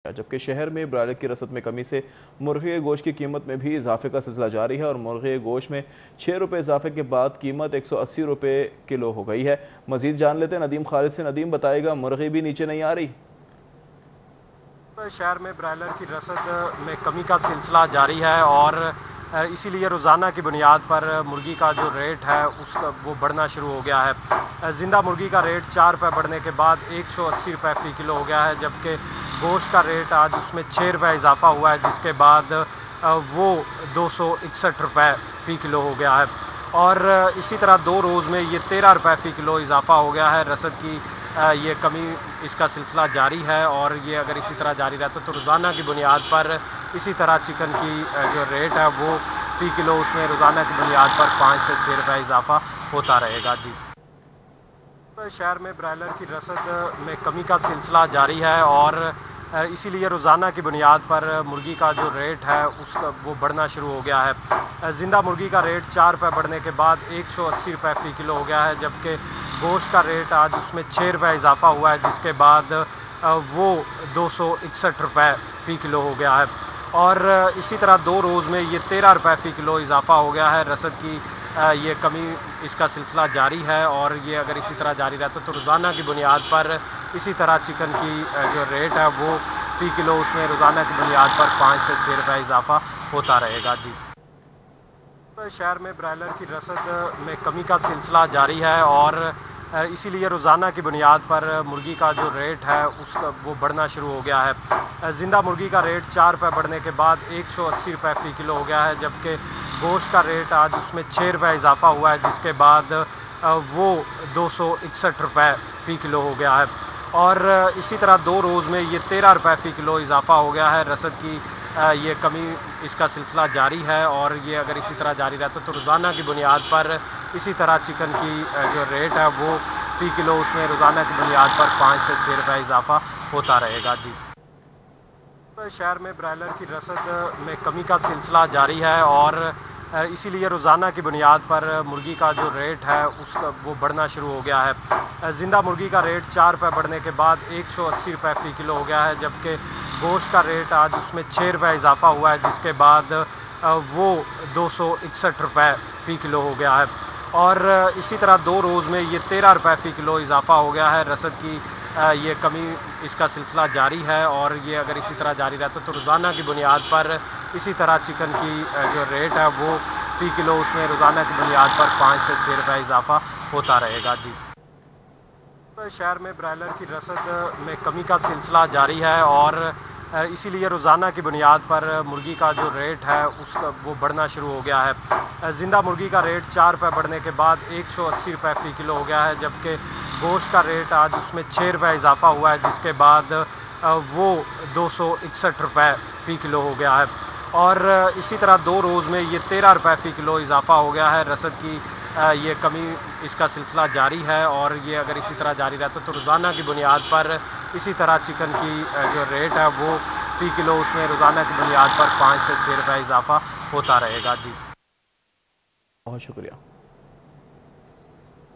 जबकि शहर में ब्रायलर की रसद में कमी से मुर्गे के गोश्त की कीमत में भी इजाफे का सिलसिला जारी है और मुर्गे के गोश्त में 6 रुपये इजाफे के बाद कीमत 180 रुपये किलो हो गई है। मजीद जान लेते हैं नदीम खालिद से। नदीम बताएगा, मुर्गी भी नीचे नहीं आ रही। शहर में ब्रायलर की रसद में कमी का सिलसिला जारी है और इसीलिए रोज़ाना की बुनियाद पर मुर्गी का जो रेट है उसका वो बढ़ना शुरू हो गया है। ज़िंदा मुर्गी का रेट 4 रुपये बढ़ने के बाद 180 रुपये फ़ी किलो हो गया है, जबकि गोश्त का रेट आज उसमें 6 रुपये इजाफा हुआ है, जिसके बाद वो 261 रुपये फ़ी किलो हो गया है। और इसी तरह 2 रोज़ में ये 13 रुपये फ़ी किलो इजाफा हो गया है। रसद की ये कमी, इसका सिलसिला जारी है और ये अगर इसी तरह जारी रहता तो रोज़ाना की बुनियाद पर इसी तरह चिकन की जो रेट है वो फ़ी किलो उसमें रोज़ाना की बुनियाद पर 5 से 6 रुपये इजाफा होता रहेगा। जी, शहर में ब्रायलर की रसद में कमी का सिलसिला जारी है और इसीलिए रोज़ाना की बुनियाद पर मुर्गी का जो रेट है उसका वो बढ़ना शुरू हो गया है। ज़िंदा मुर्गी का रेट 4 रुपये बढ़ने के बाद 180 रुपये फ़ी किलो हो गया है, जबकि गोश्त का रेट आज उसमें 6 रुपये इजाफा हुआ है, जिसके बाद वो 261 रुपये फ़ी किलो हो गया है। और इसी तरह 2 रोज़ में ये 13 रुपये फ़ी किलो इजाफा हो गया है। रसद की ये कमी, इसका सिलसिला जारी है और ये अगर इसी तरह जारी रहता तो रोज़ाना की बुनियाद पर इसी तरह चिकन की जो रेट है वो फ़ी किलो उसमें रोज़ाना की बुनियाद पर 5 से 6 रुपये इजाफा होता रहेगा। जी, शहर में ब्रायलर की रसद में कमी का सिलसिला जारी है और इसीलिए रोज़ाना की बुनियाद पर मुर्गी का जो रेट है उसका वो बढ़ना शुरू हो गया है। ज़िंदा मुर्गी का रेट 4 रुपये बढ़ने के बाद 180 रुपये फ़ी किलो हो गया है, जबकि गोश्त का रेट आज उसमें 6 रुपये इजाफा हुआ है, जिसके बाद वो 261 रुपये फ़ी किलो हो गया है। और इसी तरह 2 रोज़ में ये 13 रुपये फ़ी किलो इजाफा हो गया है। रसद की ये कमी, इसका सिलसिला जारी है और ये अगर इसी तरह जारी रहता तो रोज़ाना की बुनियाद पर इसी तरह चिकन की जो रेट है वो फ़ी किलो उसमें रोज़ाना की बुनियाद पर 5 से 6 रुपये इजाफा होता रहेगा। जी, शहर में ब्रायलर की रसद में कमी का सिलसिला जारी है और इसीलिए रोज़ाना की बुनियाद पर मुर्गी का जो रेट है उसका वो बढ़ना शुरू हो गया है। ज़िंदा मुर्गी का रेट 4 रुपये बढ़ने के बाद 180 रुपये फ़ी किलो हो गया है, जबकि गोश्त का रेट आज उसमें 6 रुपये इजाफा हुआ है, जिसके बाद वो 261 रुपये फ़ी किलो हो गया है। और इसी तरह 2 रोज़ में ये 13 रुपये फ़ी किलो इजाफा हो गया है। रसद की ये कमी, इसका सिलसिला जारी है और ये अगर इसी तरह जारी रहता तो रोज़ाना की बुनियाद पर इसी तरह चिकन की जो रेट है वो फ़ी किलो उसमें रोज़ाना की बुनियाद पर 5 से 6 रुपये इजाफा होता रहेगा। जी, शहर में ब्रायलर की रसद में कमी का सिलसिला जारी है और इसीलिए रोज़ाना की बुनियाद पर मुर्गी का जो रेट है उसका वो बढ़ना शुरू हो गया है। ज़िंदा मुर्गी का रेट 4 रुपये बढ़ने के बाद 180 रुपये फ़ी किलो हो गया है, जबकि गोश्त का रेट आज उसमें 6 रुपये इजाफा हुआ है, जिसके बाद वो 261 रुपये फ़ी किलो हो गया है। और इसी तरह 2 रोज़ में ये 13 रुपये फ़ी किलो इजाफा हो गया है। रसद की ये कमी, इसका सिलसिला जारी है और ये अगर इसी तरह जारी रहता तो रोज़ाना की बुनियाद पर इसी तरह चिकन की जो रेट है वो फ़ी किलो उसमें रोज़ाना की बुनियाद पर 5 से 6 रुपये इजाफा होता रहेगा। जी, बहुत शुक्रिया।